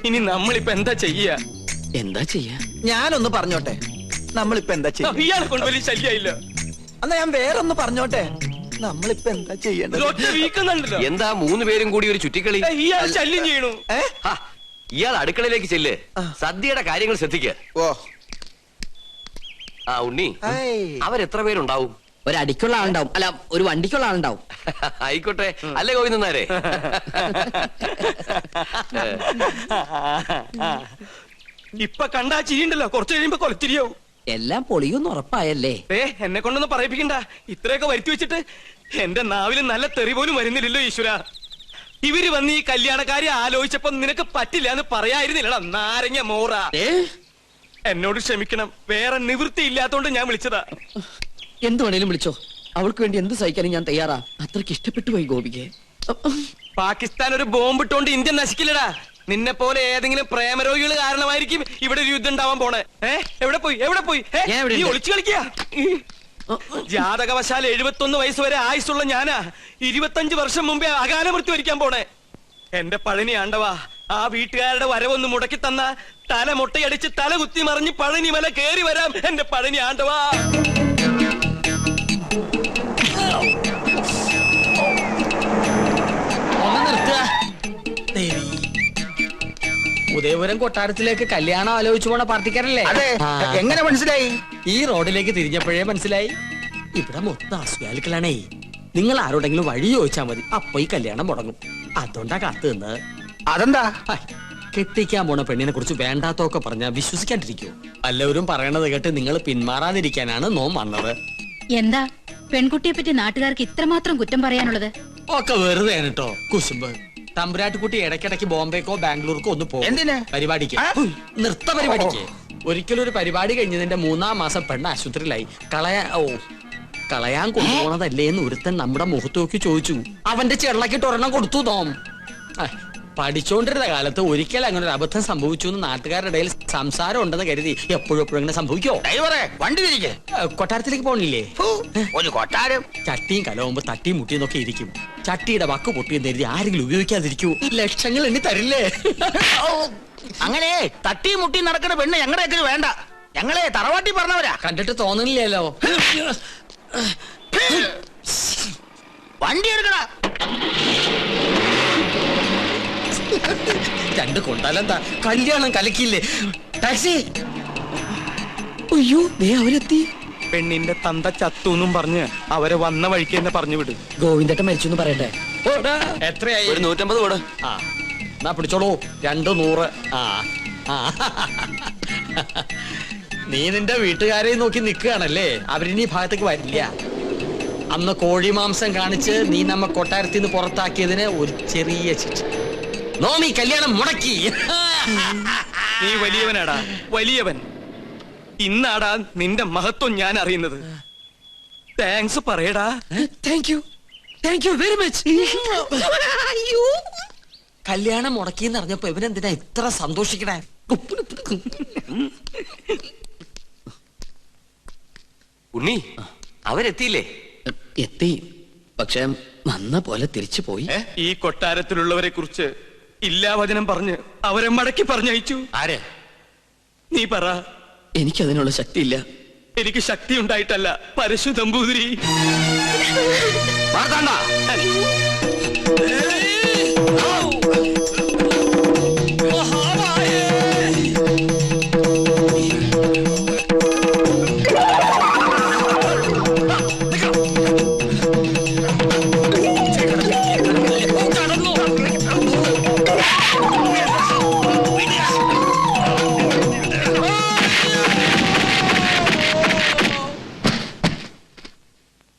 ഇനി നമ്മളിപ്പോ എന്താ ചെയ്യാ? എന്താ ചെയ്യാ? ഞാനൊന്ന് പറഞ്ഞോട്ടെ, നമ്മളിപ്പോ എന്താ ചെയ്യാ? ഇയാളെ കൊണ്ട് വലിയ ശല്യായില്ല. എന്നാ ഞാൻ വേറൊന്ന് പറഞ്ഞോട്ടെ, നമ്മളിപ്പോ എന്താ ചെയ്യേണ്ടത്? എന്താ 3 പേരും കൂടി ഒരു ചുറ്റിക്കളി? ഇയാൾ ശല്യം ചെയ്യണു. ഇയാൾ അടുക്കളയിലേക്ക് ചെല്ല്, സദ്യയുടെ കാര്യങ്ങൾ ശ്രദ്ധിക്ക. ഓ ആ ഉണ്ണി, അവരെത്ര പേരുണ്ടാവും? ഒരടിക്കുള്ള ആളുണ്ടാവും, അല്ല ഒരു വണ്ടിക്കുള്ള ആളുണ്ടാവും. ആയിക്കോട്ടെ, അല്ലേ ഗോവിന്ദനാരെ? ഇപ്പൊ കണ്ടാ ചിരിയുണ്ടല്ലോ, കുറച്ച് കഴിയുമ്പോ കൊലച്ചിരിയാവും. എല്ലാം പൊളിയൊന്നും ഉറപ്പായല്ലേ? എന്നെ കൊണ്ടൊന്നും പറയിപ്പിക്കണ്ട. ഇത്രയൊക്കെ വരുത്തി വെച്ചിട്ട് എന്റെ നാവില് നല്ല തെറി പോലും വരുന്നില്ലല്ലോ ഈശ്വര. ഇവര് വന്ന് ഈ കല്യാണക്കാരി ആലോചിച്ചപ്പോ നിനക്ക് പറ്റില്ല എന്ന് പറയായിരുന്നില്ലടാ നാരങ്ങ മോറ. എന്നോട് ക്ഷമിക്കണം, വേറെ നിവൃത്തി ഇല്ലാത്തോണ്ട് ഞാൻ വിളിച്ചതാ. എന്ത് വേണേലും വിളിച്ചോ, അവൾക്ക് വേണ്ടി എന്ത് സഹിക്കാനും ഞാൻ തയ്യാറാ. അത്രക്ക് ഇഷ്ടപ്പെട്ടു പോയി ഗോപിക്ക്. പാകിസ്ഥാൻ ഒരു ബോംബിട്ടോണ്ട് ഇന്ത്യ നശിക്കില്ലടാ. നിന്നെ പോലെ ഏതെങ്കിലും പ്രേമരോഗികൾ കാരണമായിരിക്കും ഇവിടെ ഒരു യുദ്ധം ഉണ്ടാവാൻ പോണേ. എവിടെ പോയി നീ ഒളിച്ചു കളിക്കുക? ജാതകവശാൽ 71 വയസ്സ് വരെ ആയുസുള്ള ഞാനാ 25 വർഷം മുമ്പേ അകാല മൃത്യു വരിക്കാൻ പോണേ. എന്റെ പഴനി ആണ്ടവാ, ആ വീട്ടുകാരുടെ വരവൊന്ന് മുടക്കി തന്ന തല മുട്ടയടിച്ച് തല കുത്തി മറിഞ്ഞ് പഴനി മല കേറി വരാം. എന്റെ പഴനി ആണ്ടവാ. ഉദയപുരം കൊട്ടാരത്തിലേക്ക് കല്യാണം ആലോചിച്ചു പോണ പാർട്ടിക്കാരല്ലേ? എങ്ങനെ മനസ്സിലായി? ഈ റോഡിലേക്ക് തിരിഞ്ഞപ്പോഴേ മനസ്സിലായി. ഇവിടെ മൊത്തം അസുഖാലുക്കളാണേ. നിങ്ങൾ ആരോടെങ്കിലും വഴി ചോദിച്ചാൽ മതി, അപ്പൊ ഈ കല്യാണം മുടങ്ങും. അതുകൊണ്ടാ കാത്തു നിന്ന്. അതെന്താ? കെട്ടിക്കാൻ പോണ പെണ്ണിനെ കുറിച്ച് വേണ്ടാത്തൊക്കെ പറഞ്ഞാ വിശ്വസിക്കാണ്ടിരിക്കോ? എല്ലാവരും പറയണത് കേട്ട് നിങ്ങൾ പിന്മാറാതിരിക്കാനാണ് നോം വന്നത്. എന്താ പെൺകുട്ടിയെ പറ്റി നാട്ടുകാർക്ക് ഇത്രമാത്രം കുറ്റം പറയാനുള്ളത്? ഒക്കെ വെറുതെ കേട്ടോ കുശുമ്പ്. തമ്പുരാട്ടിക്കുട്ടി ഇടയ്ക്കിടയ്ക്ക് ബോംബെക്കോ ബാംഗ്ലൂർക്കോ ഒന്ന് പോകും. എന്തിന്? പരിപാടിക്ക്, നൃത്ത പരിപാടിക്ക്. ഒരിക്കലും ഒരു പരിപാടി കഴിഞ്ഞതിന്റെ 3-ാം മാസം പെണ്ണ് ആശുപത്രിയിലായി. കളയാൻ കൊണ്ടുപോണതല്ലേ എന്ന് ഒരുത്തൻ നമ്മുടെ മുഖത്ത് നോക്കി ചോദിച്ചു. അവന്റെ ചെള്ളക്കിട്ട് ഒരെണ്ണം കൊടുത്തു തോം. പഠിച്ചോണ്ടിരുന്ന കാലത്ത് ഒരിക്കൽ അങ്ങനെ ഒരു അബദ്ധം സംഭവിച്ചു എന്ന് നാട്ടുകാരുടെ ഇടയിൽ സംസാരം ഉണ്ടെന്ന് കരുതി എപ്പോഴും ഇങ്ങനെ സംഭവിക്കോ? വണ്ടി തിരികെ കൊട്ടാരത്തിലേക്ക് പോണില്ലേ? ഒരു കൊട്ടാരം ചട്ടിയും കലവുമ്പോ തട്ടിയും മുട്ടിയും നോക്കി ഇരിക്കും. ചട്ടിയുടെ വക്ക് പൊട്ടിയെന്ന് കരുതി ആരെങ്കിലും ഉപയോഗിക്കാതിരിക്കൂ? ലക്ഷങ്ങൾ എണ്ണി തരില്ലേ? അങ്ങനെ തട്ടിയും മുട്ടിയും നടക്കുന്ന പെണ്ണ് ഞങ്ങളുടെ വേണ്ട. ഞങ്ങളെ തറവാട്ടി പറഞ്ഞവരാ. കണ്ടിട്ട് തോന്നുന്നില്ലല്ലോ. വണ്ടി എടുക്കണ. രണ്ട് കൊണ്ടാലെന്താ, കല്യാണം കലക്കില്ലേ? ടാക്സി. അയ്യോ, ദേ അവരെത്തി. പെണ്ണിന്റെ തന്ത ചത്തൂന്നും പറഞ്ഞ് അവരെ വന്ന വഴിക്ക് തന്നെ പറഞ്ഞു വിട്. ഗോവിന്ദട്ടൻ മരിച്ചു പറയട്ടെ. എത്രയായി? ഒരു 150 കൂടെ. ആ എന്നാ പിടിച്ചോളൂ, 200. നീ നിന്റെ വീട്ടുകാരെ നോക്കി നിൽക്കുകയാണല്ലേ? അവരിനി ഭാഗത്തേക്ക് വരില്ല. അന്ന് കോഴി മാംസം കാണിച്ച് നീ നമ്മ കൊട്ടാരത്തിൽ നിന്ന് പുറത്താക്കിയതിന് ഒരു ചെറിയ ശിക്ഷ. നോമി കല്യാണം മുടക്കി. നീ വലിയവനാടാ, വലിയവൻ. ഇന്നാടാ നിന്റെ മഹത്വം ഞാൻ അറിയുന്നത്. താങ്ക്സ് പറയടാ. Thank you very much. കല്യാണം മുടക്കിന്ന് അറിഞ്ഞപ്പോ ഇവനെന്തിനാ ഇത്ര സന്തോഷിക്കണേ? ഉണ്ണി, അവരെത്തിയില്ലേ? എത്തി, പക്ഷെ വന്ന പോലെ തിരിച്ചു പോയി. ഈ കൊട്ടാരത്തിലുള്ളവരെ കുറിച്ച് ഇല്ലാവചനം പറഞ്ഞ് അവരെ മടക്കി പറഞ്ഞയച്ചു. ആര്? നീ പറ. എനിക്കതിനുള്ള ശക്തിയില്ല. എനിക്ക് ശക്തി ഉണ്ടായിട്ടല്ല, പരശു നമ്പൂതിരി.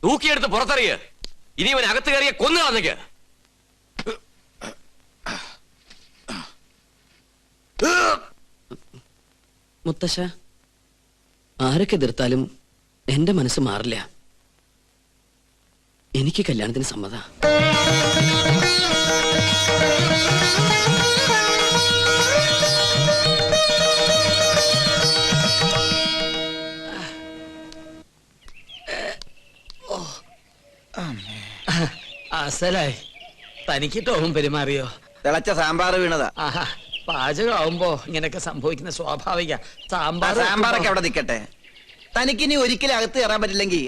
തൂക്കിയെടുത്ത് പുറത്തറിയ. ഇനി അവൻ അകത്ത് കയറിയ കൊന്നു കളഞ്ഞേക്ക്. മുത്തശ്ശ, ആരൊക്കെ എതിർത്താലും എന്റെ മനസ്സ് മാറില്ല. എനിക്ക് കല്യാണത്തിന് സമ്മത. അസലായി തനിക്ക് ടോം പെരുമാറിയോ? തിളച്ച സാമ്പാർ വീണതാ. പാചകമാവുമ്പോ ഇങ്ങനെയൊക്കെ സംഭവിക്കുന്ന സ്വാഭാവിക. സാമ്പാറൊക്കെ അവിടെ നിക്കട്ടെ. തനിക്കിനി ഒരിക്കലും അകത്ത് കയറാൻ പറ്റില്ലെങ്കിൽ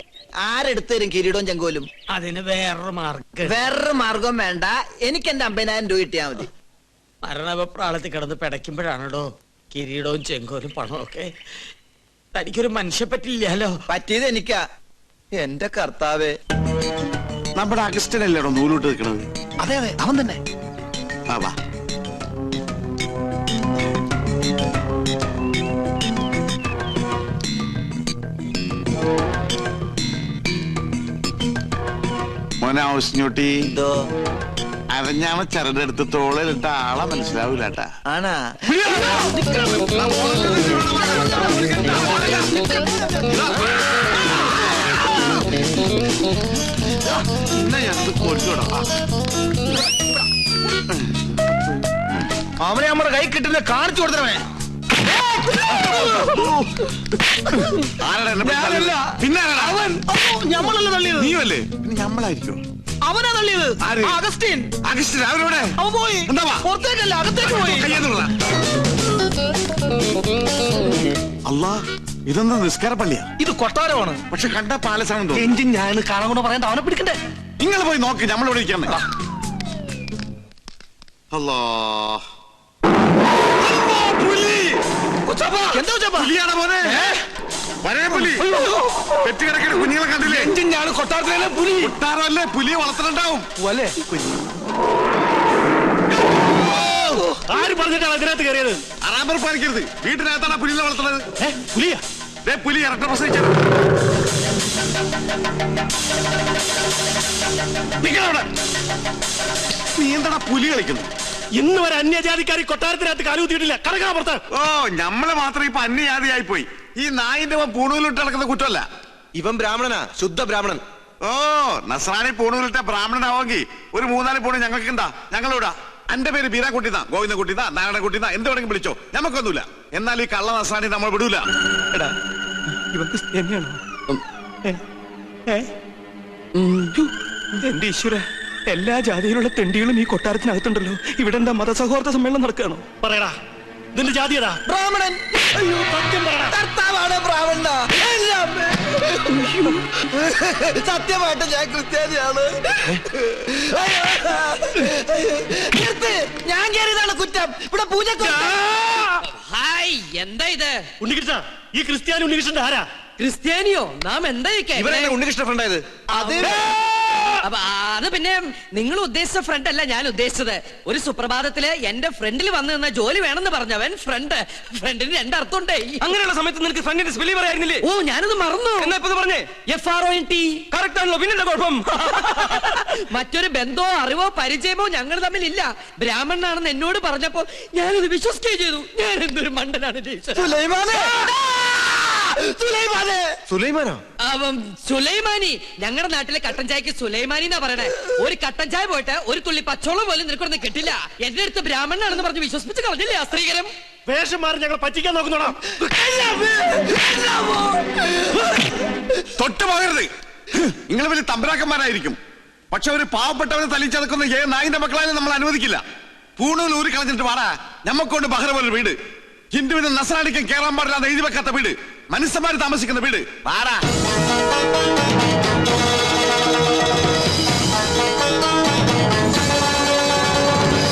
ആരെടുത്ത് തരും കിരീടവും ചെങ്കോലും? അതിന് വേറൊരു മാർഗം. വേറൊരു മാർഗം വേണ്ട, എനിക്ക് എന്റെ 50,000 രൂപ കിട്ടിയാ മതി. മരണപ്രാളത്തിൽ കിടന്ന് പിടയ്ക്കുമ്പോഴാണോ കിരീടവും ചെങ്കോലും പണവും ഒക്കെ? തനിക്കൊരു മനുഷ്യ പറ്റില്ലല്ലോ. പറ്റിയത് എനിക്കാ. എന്റെ കർത്താവേ. നമ്മുടെ അഗസ്റ്റനല്ലേടോ നൂലോട്ട് നിൽക്കണത്? അതെ അതെ, അവൻ തന്നെ. ആ വാ. മോനെ ഔസ്ഞ്ഞോട്ടി, എന്തോ അരഞ്ഞാണ ചരടെടുത്ത് തോളിലിട്ട ആളെ മനസ്സിലാവൂല കേട്ടാ. ആണാ? അവനെ നമ്മുടെ കൈ കിട്ടുന്ന കാണിച്ചു കൊടുത്തവനെ. പിന്നെ ഞമ്മളല്ലേ തള്ളിയത്? നീയല്ലേ? പിന്നെ ഞമ്മളായിരിക്കും. അവനാ തള്ളിയത്. ആര്? അഗസ്റ്റിൻ. അഗസ്റ്റിൻ അവരോടെ അവൻ പോയി. എന്താ? പുറത്തേക്കല്ല, അകത്തേക്ക് പോയി. അല്ലാ, ഇതൊന്നും നിസ്കാര പള്ളിയാ. ഇത് കൊട്ടാരമാണ്. പക്ഷെ കണ്ട പാലസാണെന്തോ. എഞ്ചിൻ ഞാൻ കാണാൻ കൊണ്ട് പറയാൻ അവനെ പിടിക്കണ്ടേ? നിങ്ങൾ പോയി നോക്ക്, നമ്മളിവിടെ ഇരിക്കാൻ. അല്ലാ, എന്താ പുലിയാണ് മോനെ. വരേ പുലി. പെറ്റുകിടക്കുന്ന കുഞ്ഞുങ്ങളെ കണ്ടില്ലേ? എഞ്ചിൻ ഞാൻ കൊട്ടാരത്തിലെ പുലി. കൊട്ടാരമല്ലേ, പുലിയെ വളർത്തുന്നുണ്ടാവും. ആര് പറഞ്ഞിട്ടാണ് അതിനകത്ത് കയറിയത്? അറാമ്പർ പാലിക്കരുത്. വീട്ടിനകത്താണ് പുലിയെ വളർത്തുന്നത്. പുലിയാ? പുലി ഇറക്കം പ്രസവിച്ചത്. നീ എന്താടാ പുലി കളിക്കുന്നു? ഇന്ന് വരെ അന്യജാതിക്കാരി കൊട്ടാരത്തിനകത്ത് കാലുകുത്തിയിട്ടില്ല. കടക്കാ പുറത്ത്. ഓ, നമ്മള് മാത്രം ഇപ്പൊ അന്യജാതിയായി പോയി. ഈ നായിന്റെ പൂണൂലിട്ട് നടക്കുന്ന കുറ്റമല്ല. ഇവൻ ബ്രാഹ്മണനാ, ശുദ്ധ ബ്രാഹ്മണൻ. ഓ, നസ്രാണി പൂണൂലിട്ട ബ്രാഹ്മണനാവെങ്കിൽ ഒരു 3-4 പൂണ് ഞങ്ങൾക്ക് ഉണ്ടാ. ഞങ്ങളിവിടാ. എന്റെ പേര് ബീരാ കുട്ടിന്നാ, ഗോവിന്ദ കുട്ടിന്നാ, നാരായണ കുട്ടിന്നാ, എന്ത് വേണമെങ്കിലും വിളിച്ചോ, ഞമ്മക്കൊന്നുമില്ല. എന്നാൽ ഈ കള്ള നസ്രാണി നമ്മൾ വിടൂല. എടാ, ഇവൻ ക്രിസ്ത്യാനിയാണോ? എന്റെ ഈശ്വര, എല്ലാ ജാതിയിലുള്ള തെണ്ടികളും ഈ കൊട്ടാരത്തിനകത്തുണ്ടല്ലോ. ഇവിടെ എന്താ മതസൗഹാർദ്ദ സമ്മേളനം നടക്കുകയാണോ? പറയടാ, നിന്റെ ജാതി ഏതാ? ബ്രാഹ്മണൻ. സത്യം പറയടാ. കർത്താവാണ് ബ്രാഹ്മണ. സത്യമായിട്ട് ഞാൻ ക്രിസ്ത്യാനിയാണ്. ഞാൻ കയറിയതാണ് കുറ്റം. ഇവിടെ പൂജ. ഹായ്, എന്താ ഇത്? ഉണ്ണികൃഷ്ണ, ഈ ക്രിസ്ത്യാനി ഉണ്ണികൃഷ്ണന്റെ ആരാ? ക്രിസ്ത്യാനിയോ? നാം എന്താ ഇവരല്ലേ ഉണ്ണികൃഷ്ണ ഫ്രണ്ടായത്? അത് പിന്നെ നിങ്ങൾ ഉദ്ദേശിച്ച ഫ്രണ്ട് അല്ല ഞാൻ ഉദ്ദേശിച്ചത്. ഒരു സുപ്രഭാതത്തില് എന്റെ ഫ്രണ്ടിൽ വന്നു നിന്ന ജോലി വേണമെന്ന് പറഞ്ഞവൻ ഫ്രണ്ടിന് 2 അർത്ഥമുണ്ടേ. അങ്ങനെയുള്ള സമയത്ത് നിനക്ക് ഫ്രണ്ടിന്റെ സ്പെല്ലിംഗ് പറയായിരുന്നില്ലേ? ഓ, ഞാനത് മറന്നു. എന്നാ ഇപ്പൊ പറഞ്ഞേ. FRONT. കറക്റ്റ് ആണല്ലോ, പിന്നെന്താ കുഴപ്പം? മറ്റൊരു ബന്ധമോ അറിവോ പരിചയമോ ഞങ്ങൾ തമ്മിലില്ല. ബ്രാഹ്മണനാണെന്ന് എന്നോട് പറഞ്ഞപ്പോ ഞാനത് വിശ്വസിക്കുകയും ചെയ്തു. ഞാൻ എന്തൊരു മണ്ടനാണ്. സുലൈമാനോ? സുലൈമാനി. ഞങ്ങളുടെ നാട്ടിലെ കട്ടൻ ചായക്ക് സുലൈമാനി എന്നാ പറയണേ. ഒരു കട്ടൻ ചായ പോയിട്ട് ഒരു തുള്ളി പച്ചോളം പോലും നിനക്കൊന്നും കിട്ടില്ല. എന്റെ അടുത്ത് ബ്രാഹ്മണനാണെന്ന് പറഞ്ഞ് വിശ്വസിപ്പിച്ച് കളഞ്ഞില്ലേ ആ സ്ത്രീകരം? വേഷം മാറി ഞങ്ങൾ പറ്റിക്കാൻ നോക്കുന്നോടാ. തൊട്ട് പോകരുത്. നിങ്ങൾ വലിയ തമ്പരാക്കന്മാരായിരിക്കും. പക്ഷെ ഒരു പാവപ്പെട്ടവനെ തല്ലിച്ചതക്കുന്ന നായിന്റെ മക്കളായാലും നമ്മൾ അനുവദിക്കില്ല. പൂണൂൽ ഊരി കളഞ്ഞിട്ട് വാടാ. ഞമ്മക്കൊണ്ട് ബഹ്റ പോലെ വീട്, ഹിന്ദുവിനും നസ്രാണിക്കും കേറാൻ പാടില്ലാതെ എഴുതി വെക്കാത്ത വീട്, മനുഷ്യന്മാര് താമസിക്കുന്ന വീട്. വാടാ.